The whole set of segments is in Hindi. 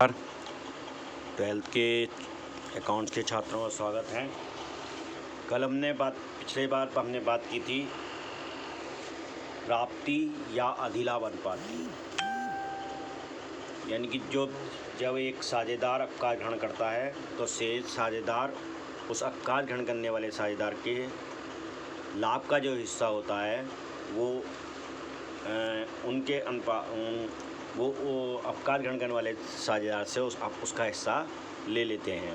ट्वेल्थ के अकाउंट्स के छात्रों का स्वागत है। कल पिछले बार हमने बात की थी प्राप्ति या अधिलाभ अनुपात की, यानी कि जब एक साझेदार अक्कार ग्रहण करता है तो शेष साझेदार उस अक्कार ग्रहण करने वाले साझेदार के लाभ का जो हिस्सा होता है वो वो अक्कार ग्रहण करने वाले साझेदार से उसका हिस्सा ले लेते हैं।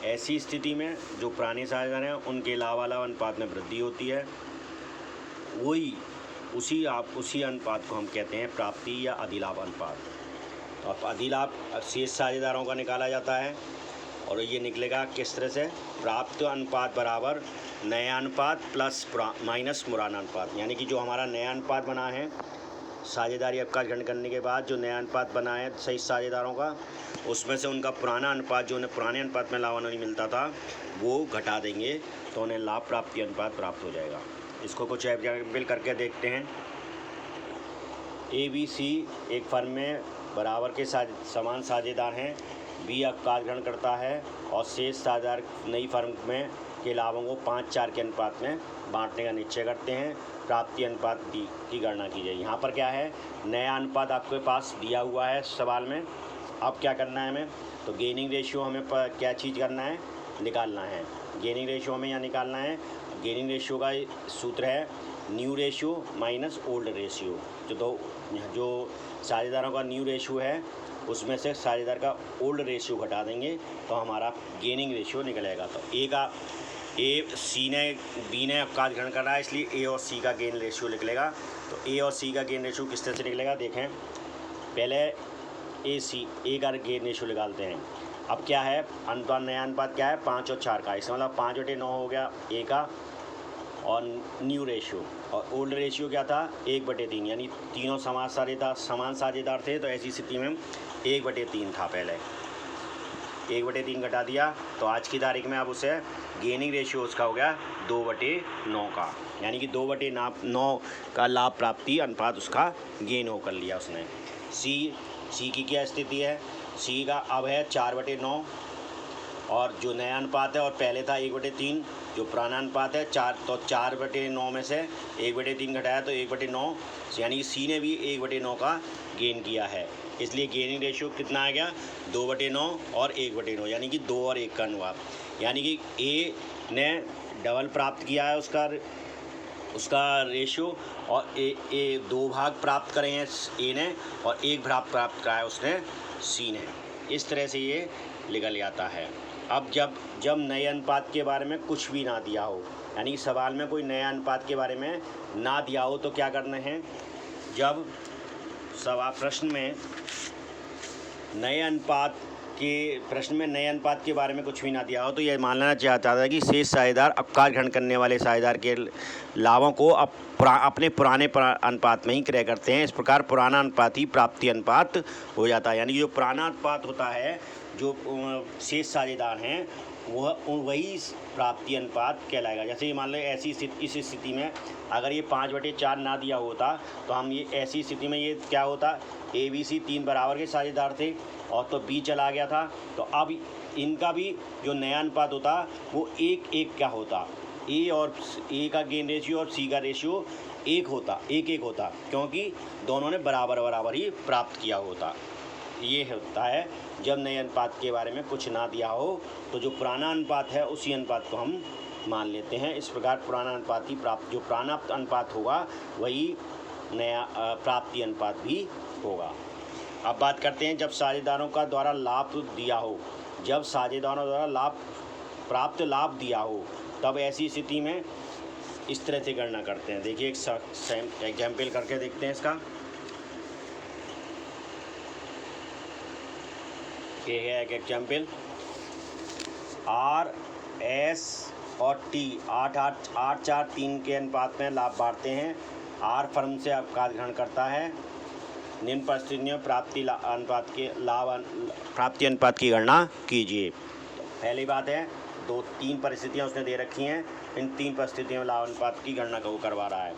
ऐसी स्थिति में जो पुराने साझेदार हैं उनके लाभालाभ अनुपात में वृद्धि होती है। उसी अनुपात को हम कहते हैं प्राप्ति या अधिलाभ अनुपात। तो अब अधिलाभ शेष साझेदारों का निकाला जाता है और ये निकलेगा किस तरह से, प्राप्त अनुपात बराबर नया अनुपात प्लस माइनस पुराना अनुपात। यानी कि जो हमारा नया अनुपात बना है साझेदारी अक्कार ग्रहण करने के बाद, जो नया अनुपात बना है सही साझेदारों का, उसमें से उनका पुराना अनुपात जो उन्हें पुराने अनुपात में लाभ नहीं मिलता था वो घटा देंगे तो उन्हें लाभ प्राप्ति अनुपात प्राप्त हो जाएगा। इसको कुछ एग्जाम्पल करके देखते हैं। ABC एक फर्म में बराबर के समान साझेदार हैं। B अक्कार ग्रहण करता है और शेष साझेदार नई फर्म में के लाभों को 5-4 के अनुपात में बांटने का निश्चय करते हैं। प्राप्ति अनुपात की गणना की जाए। यहाँ पर क्या है, नया अनुपात आपके पास दिया हुआ है सवाल में। अब क्या करना है हमें, तो गेनिंग रेशियो हमें क्या चीज़ करना है, निकालना है। गेनिंग रेशियो हमें यहाँ निकालना है। गेनिंग रेशियो का सूत्र है new ratio minus old ratio. जो साझेदारों का न्यू रेशियो है उसमें से साझेदार का ओल्ड रेशियो घटा देंगे तो हमारा गेनिंग रेशियो निकलेगा। तो बी ने अक्कार ग्रहण करना है, इसलिए ए और सी का गेन रेशियो निकलेगा। तो ए और सी का गेन रेशियो किस तरह से निकलेगा देखें। पहले ए का गेन रेशियो निकालते हैं। अब क्या है, नया अनुपात क्या है, 5 और 4 का। इसका मतलब 5/9 हो गया ए का और न्यू रेशियो, और ओल्ड रेशियो क्या था 1/3, यानी तीनों समान साझेदार थे। तो ऐसी स्थिति में 1/3 था। पहले 1/3 घटा दिया तो आज की तारीख में अब उसे गेनिंग रेशियो उसका हो गया 2/9 का, यानी कि 2/9 का लाभ प्राप्ति अनुपात उसका गेन हो कर लिया उसने। सी की क्या स्थिति है, सी का अब है 4/9 और जो नया अनुपात है, और पहले था 1/3 जो पुराना अनुपात है 4। तो 4/9 में से 1/3 घटाया तो 1/9, यानी सी ने भी 1/9 का गेन किया है। इसलिए गेनिंग रेशियो कितना आ गया, 2/9 और 1/9, यानी कि 2 और 1 का अनुपात। यानी कि ए ने डबल प्राप्त किया है उसका रेशियो, और ए 2 भाग प्राप्त करे हैं ए ने और 1 भाग प्राप्त करा है उसने सी ने। इस तरह से ये निकल जाता है। अब जब नए अनुपात के बारे में कुछ भी ना दिया हो, यानी सवाल में कोई नया अनुपात के बारे में ना दिया हो तो क्या करना है, जब प्रश्न में नए अनुपात के बारे में कुछ भी ना दिया हो तो यह मान लेना चाहता था कि शेष साझेदार अक्कार ग्रहण करने वाले साझेदार के लाभों को अपने पुराने अनुपात में ही क्रय करते हैं। इस प्रकार पुराना अनुपात ही प्राप्ति अनुपात हो जाता है। यानी कि जो पुराना अनुपात होता है, जो शेष साझेदार हैं वही प्राप्ति अनुपात कहलाएगा। जैसे मान लो इस स्थिति में अगर ये 5/4 ना दिया होता तो हम ऐसी स्थिति में ये क्या होता, ABC 3 बराबर के साझेदार थे और तो B चला गया था। तो अब इनका भी जो नया अनुपात होता वो 1-1 क्या होता, ए का गेन रेशियो और सी का रेशियो 1 होता, 1-1 होता, क्योंकि दोनों ने बराबर ही प्राप्त किया होता। ये होता है जब नए अनुपात के बारे में कुछ ना दिया हो तो जो पुराना अनुपात है उसी अनुपात को हम मान लेते हैं। इस प्रकार पुराना अनुपात ही जो पुराना अनुपात होगा वही नया प्राप्ति अनुपात भी होगा। अब बात करते हैं जब साझेदारों का द्वारा लाभ दिया हो, जब साझेदारों द्वारा प्राप्त लाभ दिया हो तब ऐसी स्थिति में इस तरह से गणना करते हैं। देखिए एक एग्जाम्पल करके देखते हैं इसका। ये है एक एग्जाम्पल, RS और T 8-4-3 के अनुपात में लाभ बांटते हैं। R फर्म से अक्कार ग्रहण करता है। निम्न परिस्थितियों में प्राप्ति अनुपात की गणना कीजिए। तो पहली बात है 2-3 परिस्थितियाँ उसने दे रखी हैं, इन 3 परिस्थितियों में लाभ अनुपात की गणना को करवा रहा है।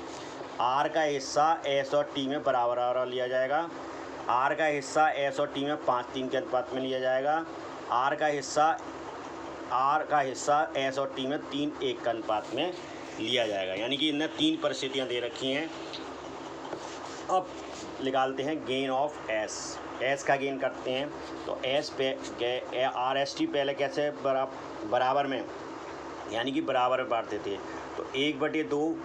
R का हिस्सा S और T में बराबर लिया जाएगा। आर का हिस्सा एस और टी में 5:3 के अनुपात में लिया जाएगा। आर का हिस्सा एस और टी में 3:1 के अनुपात में लिया जाएगा। यानी कि इनने 3 परिस्थितियाँ दे रखी हैं। अब निकालते हैं गेन ऑफ एस का गेन करते हैं। तो एस पे आर एस टी पहले कैसे बराबर में, यानी कि बराबर में बांटते थे। तो 1/2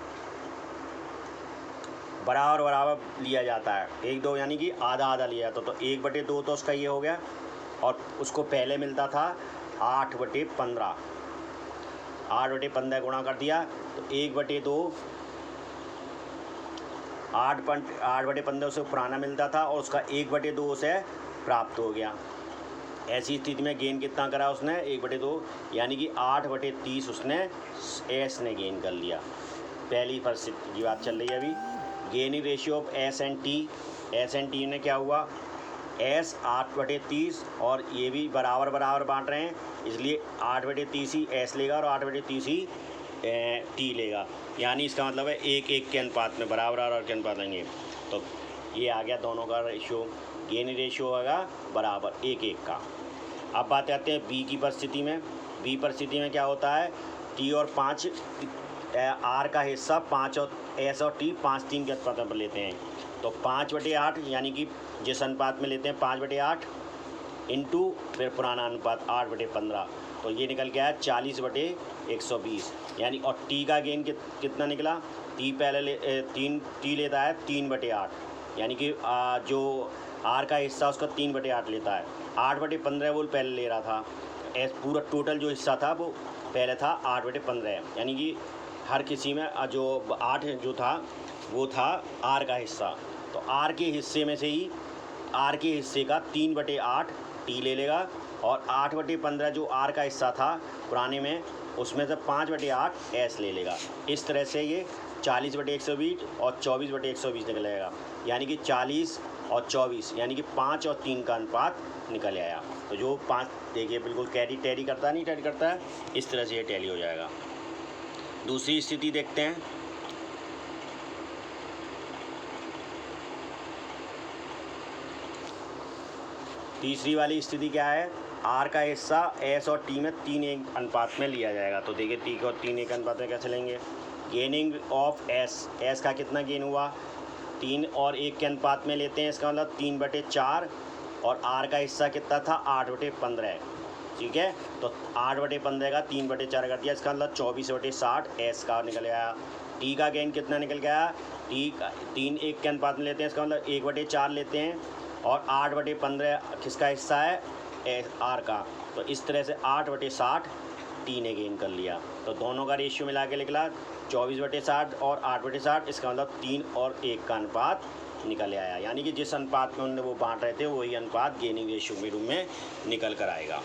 बराबर लिया जाता है। 1/2 यानी कि आधा आधा लिया जाता। तो 1/2 तो उसका ये हो गया, और उसको पहले मिलता था 8/15। 8/15 गुणा कर दिया तो 1/2 8/15 उसे पुराना मिलता था, और उसका 1/2 उसे प्राप्त हो गया। ऐसी स्थिति में गेन कितना करा उसने? 1/2, यानी कि 8/30 उसने एस ने गेन कर लिया। पहली परिस्थिति की बात चल रही है अभी। Gaining ratio of S and T ने क्या हुआ? एस 8/30 और ये भी बराबर बांट रहे हैं, इसलिए 8/30 ही एस लेगा और 8/30 ही टी लेगा। यानी इसका मतलब है 1:1 के अनुपात में बराबर के अनुपात लेंगे। तो ये आ गया दोनों का रेशियो। गेनिंग रेशियो होगा बराबर 1:1 का। अब बात करते हैं बी की परिस्थिति में। बी परिस्थिति में क्या होता है? टी और 5, आर का हिस्सा 5 और एस और टी 5:3 के अनुपात में लेते हैं। तो 5/8, यानी कि जिस अनुपात में लेते हैं 5/8 इंटू फिर पुराना अनुपात 8/15, तो ये निकल गया है 40/120। यानी और टी का गेन कितना निकला? टी पहले टी लेता है 3/8, यानी कि जो आर का हिस्सा उसका 3/8 लेता है। 8/15 वो पहले ले रहा था। पूरा टोटल जो हिस्सा था वो पहले था 8/15, यानी कि हर किसी में जो 8 जो था वो था आर का हिस्सा। तो आर के हिस्से में से ही आर के हिस्से का 3/8 टी ले लेगा, और 8/15 जो आर का हिस्सा था पुराने में, उसमें से 5/8 एस ले लेगा। इस तरह से ये 40/120 और 24/120 निकलेगा। यानी कि 40 और 24, यानी कि 5 और 3 का अनुपात निकल आया। तो जो 5 देखिए बिल्कुल टैली करता है, नहीं टैली करता है, इस तरह से ये टैली हो जाएगा। दूसरी स्थिति देखते हैं। तीसरी वाली स्थिति क्या है? आर का हिस्सा एस और टी में 3:1 अनुपात में लिया जाएगा। तो देखिए टी को 3:1 अनुपात में कैसे लेंगे? गेनिंग ऑफ एस का कितना गेन हुआ? 3 और 1 के अनुपात में लेते हैं, इसका मतलब 3/4, और आर का हिस्सा कितना था? 8/15। ठीक है, तो 8/15 का 3/4 कर दिया, इसका मतलब 24/60 एस का निकल आया। टी का गेन कितना निकल गया? टी का 3:1 के अनुपात में लेते हैं, इसका मतलब 1/4 लेते हैं, और 8/15 किसका हिस्सा है? आर का। तो इस तरह से 8/60 टी ने गेन कर लिया। तो दोनों का रेशियो मिला के निकला 24/60 और 8/60, इसका मतलब 3 और 1 का अनुपात निकल आया। यानी कि जिस अनुपात में उन्होंने वो बांट रहे थे वही अनुपात गेनिंग रेशियो के रूप में निकल कर आएगा।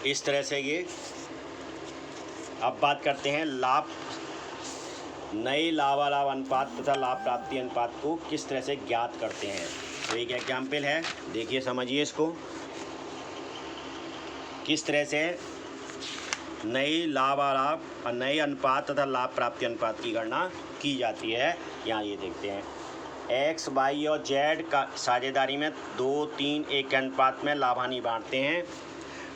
इस तरह से ये। अब बात करते हैं नए लाभालाभ अनुपात तथा लाभ प्राप्ति अनुपात को किस तरह से ज्ञात करते हैं। तो एक एग्जाम्पल है, देखिए समझिए इसको। किस तरह से नए लाभालाभ और नए अनुपात तथा लाभ प्राप्ति अनुपात की गणना की जाती है, यहाँ ये देखते हैं। एक्स, वाई और जेड का साझेदारी में 2, 3, 1 के अनुपात में लाभानी बांटते हैं।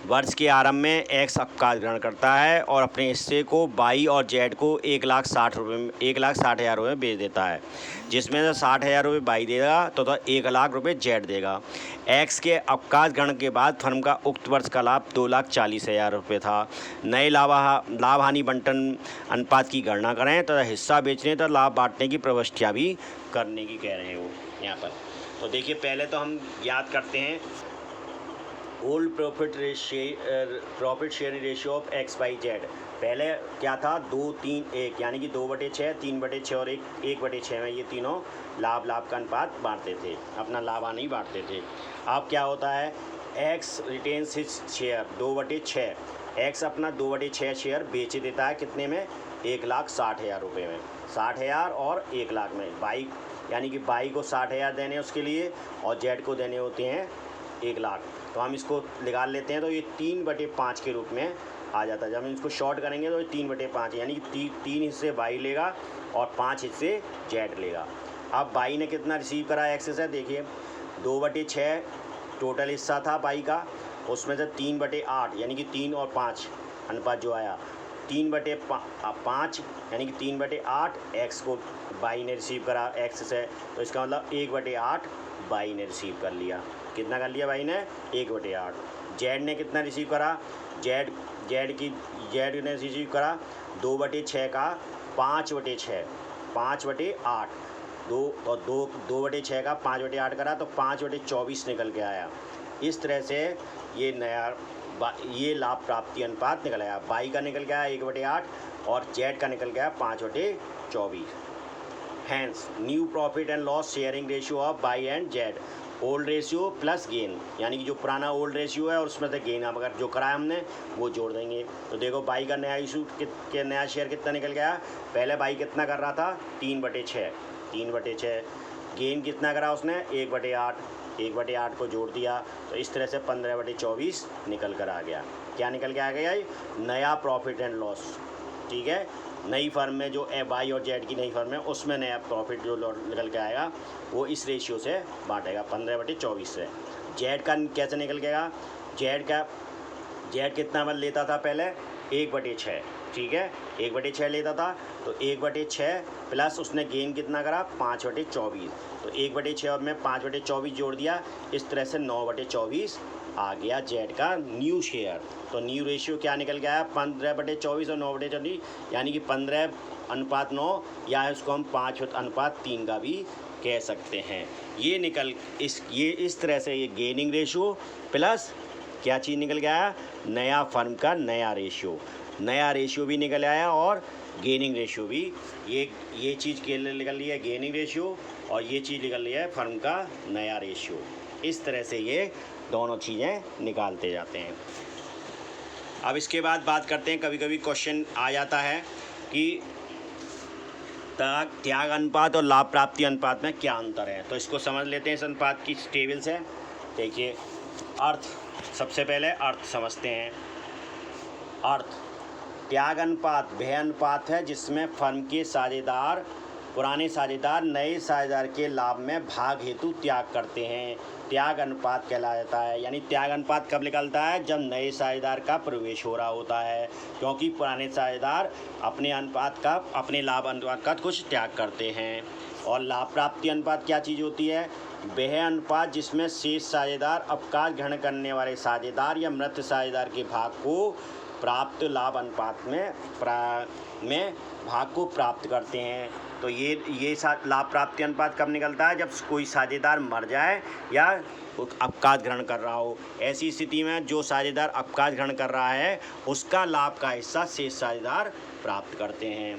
वर्ष के आरंभ में एक्स अवकाश ग्रहण करता है और अपने हिस्से को वाई और जेड को 1,60,000 रुपये में बेच देता है, जिसमें से 60,000 रुपये वाई देगा तो 1,00,000 रुपये जेड देगा। एक्स के अवकाश ग्रहण के बाद फर्म का उक्त वर्ष का लाभ 2,40,000 रुपये था। नए लाभ हानि बंटन अनुपात की गणना करें तो हिस्सा बेचने तथा लाभ बांटने की प्रविष्टियाँ भी करने की कह रहे हैं वो यहाँ पर। तो देखिए पहले तो हम याद करते हैं old profit sharing ratio of x by Z. पहले क्या था? 2, 3, 1, यानी कि 2/6, 3/6 और 1/6 में ये तीनों लाभ का अनुपात बांटते थे, अपना लाभ हानि बांटते थे। अब क्या होता है? X retains his share 2/6। X अपना 2/6 शेयर बेच देता है, कितने में? 1,60,000 रुपये में। 60,000 और 1,00,000 में। बाई यानी कि बाई को 60,000 देने उसके लिए, और जेड को देने होते हैं 1,00,000। तो हम इसको निकाल लेते हैं, तो ये 3/5 के रूप में आ जाता है। जब हम इसको शॉर्ट करेंगे तो ये 3/5, यानी कि 3 हिस्से वाई लेगा और 5 हिस्से जेड लेगा। अब बाई ने कितना रिसीव करा एक्स से, देखिए 2/6 टोटल हिस्सा था बाई का, उसमें से 3/8 यानी कि 3 और 5 अनुपात जो आया 3/5 यानी कि 3/8 एक्स को बाई ने रिसीव करा एक्स से, तो इसका मतलब 1/8 बाई ने रिसीव कर लिया। कितना कर लिया बाई ने? 1/8। जेड ने कितना रिसीव करा? जेड ने रिसीव करा 2/6 का 5/6 5/8 2/6 का 5/8 करा तो 5/24 निकल के आया। इस तरह से ये लाभ प्राप्ति अनुपात निकल आया। बाई का निकल गया 1/8 और जेड का निकल गया 5/24। Hence new profit and loss sharing ratio of Y and Z, old ratio plus gain, यानी कि जो पुराना ओल्ड रेशियो है और उसमें से गेन अब अगर जो कराया हमने वो जोड़ देंगे। तो देखो बाई का नया इशू के नया शेयर कितना निकल गया? पहले बाई कितना कर रहा था? 3/6। गेन कितना करा उसने? 1/8 को जोड़ दिया, तो इस तरह से 15/24 निकल कर आ गया। क्या निकल के आ गया? नया प्रॉफिट एंड लॉस। ठीक है, नई फर्म में जो बाई और जेड की नई फर्म है उसमें नया प्रॉफिट जो निकल के आएगा वो इस रेशियो से बांटेगा 15/24 से। जेड का कैसे निकल गया? जेड कितना बल लेता था पहले? 1/6। ठीक है, 1/6 लेता था, तो 1/6 प्लस उसने गेन कितना करा? 5/24, तो 1/6 और में 5/24 जोड़ दिया, इस तरह से 9/24 आ गया जेड का न्यू शेयर। तो न्यू रेशियो क्या निकल गया? 15/24 और 9/24, यानी कि 15:9, या इसको हम 5:3 का भी कह सकते हैं। ये इस तरह से ये गेनिंग रेशियो प्लस क्या चीज़ निकल गया? नया फर्म का नया रेशियो भी निकल आया और गेनिंग रेशियो भी। ये चीज़ के लिए निकल रही है गेनिंग रेशियो और ये चीज़ निकल रही है फर्म का नया रेशियो। इस तरह से ये दोनों चीज़ें निकालते जाते हैं। अब इसके बाद बात करते हैं, कभी कभी क्वेश्चन आ जाता है कि त्याग अनुपात और लाभ प्राप्ति अनुपात में क्या अंतर है, तो इसको समझ लेते हैं इस अनुपात की टेबल से। देखिए अर्थ, सबसे पहले अर्थ समझते हैं। अर्थ त्याग अनुपात वह अनुपात है जिसमें फर्म के साझेदार पुराने साझेदार नए साझेदार के लाभ में भाग हेतु त्याग करते हैं, त्याग अनुपात कहलाता है। यानी त्याग अनुपात कब निकलता है? जब नए साझेदार का प्रवेश हो रहा होता है, क्योंकि पुराने साझेदार अपने लाभ अनुपात का कुछ त्याग करते हैं। और लाभ प्राप्ति अनुपात क्या चीज़ होती है? वह अनुपात जिसमें शेष साझेदार अवकाश ग्रहण करने वाले साझेदार या मृत साझेदार के भाग को प्राप्त लाभ अनुपात में भाग को प्राप्त करते हैं। तो ये लाभ प्राप्ति अनुपात कब निकलता है? जब कोई साझेदार मर जाए या अवकाश ग्रहण कर रहा हो। ऐसी स्थिति में जो साझेदार अवकाश ग्रहण कर रहा है उसका लाभ का हिस्सा शेष साझेदार प्राप्त करते हैं।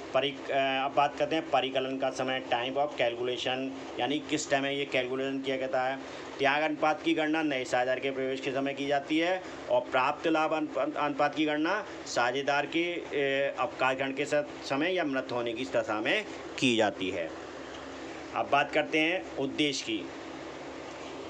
अब बात करते हैं परिकलन का समय, टाइम ऑफ कैलकुलेशन, यानी किस टाइम में ये कैलकुलेशन किया जाता है। त्याग अनुपात की गणना नए साझेदार के प्रवेश के समय की जाती है और प्राप्त लाभ अनुपात की गणना साझेदार के अवकाश ग्रहण के समय या मृत होने की दशा में की जाती है। अब बात करते हैं उद्देश्य की।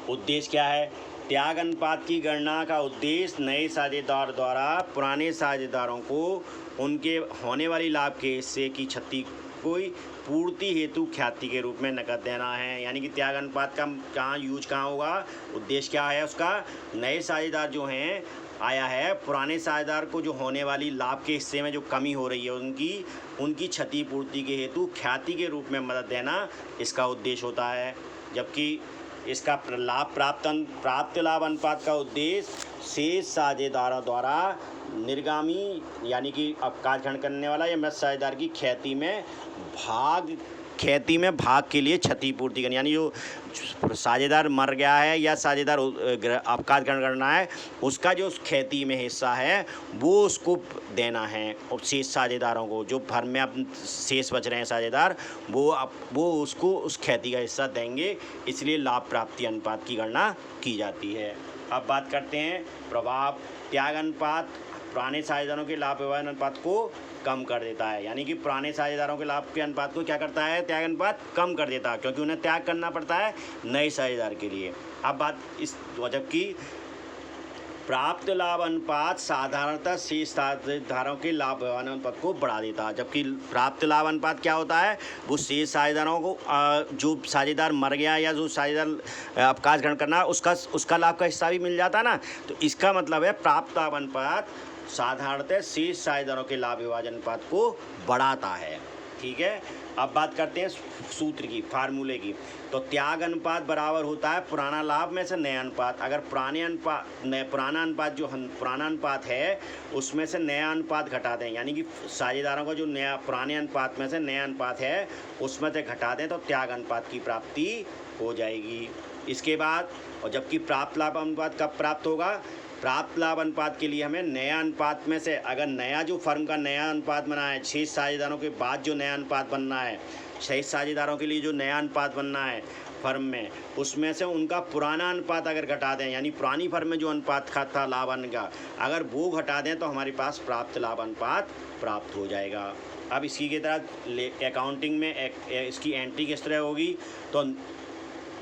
उद्देश्य क्या है? त्याग अनुपात की गणना का उद्देश्य नए साझेदार द्वारा पुराने साझेदारों को उनके होने वाली लाभ के हिस्से की क्षति कोई पूर्ति हेतु ख्याति के रूप में नकद देना है। यानी कि त्याग अनुपात का कहाँ होगा? उद्देश्य क्या है उसका? नए साझेदार जो हैं आया है, पुराने साझेदार को जो होने वाली लाभ के हिस्से में जो कमी हो रही है उनकी क्षतिपूर्ति के हेतु ख्याति के रूप में मदद देना इसका उद्देश्य होता है। जबकि इसका प्राप्त लाभ अनुपात का उद्देश्य शेष साझेदारों द्वारा निर्गामी यानी कि अवकाश ग्रहण करने वाला या मृत साझेदार की ख्याति में भाग के लिए क्षतिपूर्ति करनी, यानी जो साझेदार मर गया है या साझेदार अवकाश ग्रहण करना है उसका जो ख्याति में हिस्सा है वो उसको देना है। और शेष साझेदारों को जो फर्म में अब शेष बच रहे हैं साझेदार वो उसको उस ख्याति का हिस्सा देंगे, इसलिए लाभ प्राप्ति अनुपात की गणना की जाती है। अब बात करते हैं प्रभाव। त्याग अनुपात पुराने साझेदारों के लाभ व्यवहार अनुपात को कम कर देता है। यानी कि पुराने साझेदारों के लाभ के अनुपात को क्या करता है? त्याग अनुपात कम कर देता है, क्योंकि उन्हें त्याग करना पड़ता है नए साझेदार के लिए। अब बात जबकि प्राप्त लाभ अनुपात साधारणतः शेष साझेदारों के लाभ व्यवहार अनुपात को बढ़ा देता है, जबकि प्राप्त लाभ अनुपात क्या होता है, वो शेष साझेदारों को जो साझेदार मर गया या जो साझेदार अवकाश ग्रहण करना उसका लाभ का हिस्सा भी मिल जाता ना। तो इसका मतलब है प्राप्त लाभ अनुपात साधारणतः शेष साझेदारों के लाभ विभाजन अनुपात को बढ़ाता है। ठीक है, अब बात करते हैं सूत्र की, फार्मूले की। तो त्याग अनुपात बराबर होता है पुराना लाभ में से नया अनुपात। अगर पुराना अनुपात है उसमें से नया अनुपात घटा दें, यानी कि साझेदारों का जो नया पुराने अनुपात में से नया अनुपात है उसमें से घटा दें तो त्याग अनुपात की प्राप्ति हो जाएगी। इसके बाद और जबकि प्राप्त लाभ अनुपात कब प्राप्त होगा, प्राप्त लाभ अनुपात के लिए हमें नया अनुपात में से अगर नया जो फर्म का नया अनुपात बना है, शेष साझेदारों के बाद जो नया अनुपात बनना है, शेष साझेदारों के लिए जो नया अनुपात बनना है फर्म में, उसमें से उनका पुराना अनुपात अगर घटा दें, यानी पुरानी फर्म में जो अनुपात था लाभ का, अगर वो घटा दें तो हमारे पास प्राप्त लाभ अनुपात प्राप्त हो जाएगा। अब इसी की तरह अकाउंटिंग में इसकी एंट्री किस तरह होगी, तो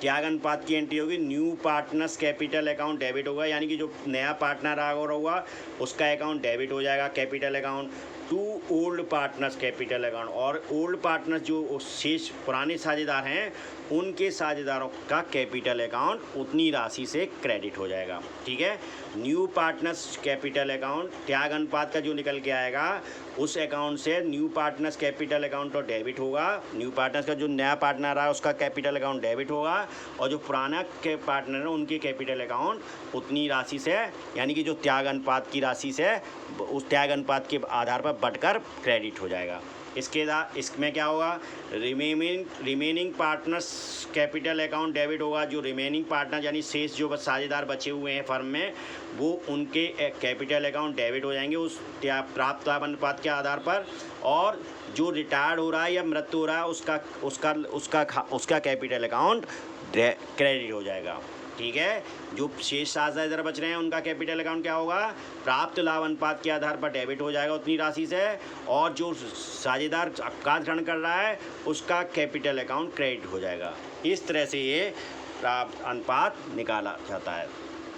त्याग अनुपात की एंट्री होगी new partners capital account debit होगा, यानी कि जो नया पार्टनर होगा उसका अकाउंट डेबिट हो जाएगा capital account to old partners capital account, और ओल्ड पार्टनर्स जो शेष पुराने साझेदार हैं उनके साझेदारों का कैपिटल अकाउंट उतनी राशि से क्रेडिट हो जाएगा। ठीक है, न्यू पार्टनर्स कैपिटल अकाउंट त्याग अनुपात का जो निकल के आएगा उस अकाउंट से न्यू पार्टनर्स कैपिटल अकाउंट तो डेबिट होगा, न्यू पार्टनर्स का जो नया पार्टनर है उसका कैपिटल अकाउंट डेबिट होगा, और जो पुराना के पार्टनर है उनके कैपिटल अकाउंट उतनी राशि से, यानी कि जो त्याग अनुपात की राशि से उस त्याग अनुपात के आधार पर बढ़कर क्रेडिट हो जाएगा। इसमें क्या होगा, remaining partners capital account debit होगा, जो रिमेनिंग पार्टनर यानी शेष जो साझेदार बचे हुए हैं फर्म में वो उनके कैपिटल अकाउंट डेबिट हो जाएंगे उस प्राप्त लाभ अनुपात के आधार पर, और जो रिटायर्ड हो रहा है या मृत्यु हो रहा है उसका कैपिटल अकाउंट क्रेडिट हो जाएगा। ठीक है, जो शेष साझेदार बच रहे हैं उनका कैपिटल अकाउंट क्या होगा, प्राप्त लाभ अनुपात के आधार पर डेबिट हो जाएगा उतनी राशि से, और जो साझेदार अवकाश ग्रहण कर रहा है उसका कैपिटल अकाउंट क्रेडिट हो जाएगा। इस तरह से ये प्राप्त अनुपात निकाला जाता है।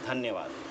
धन्यवाद।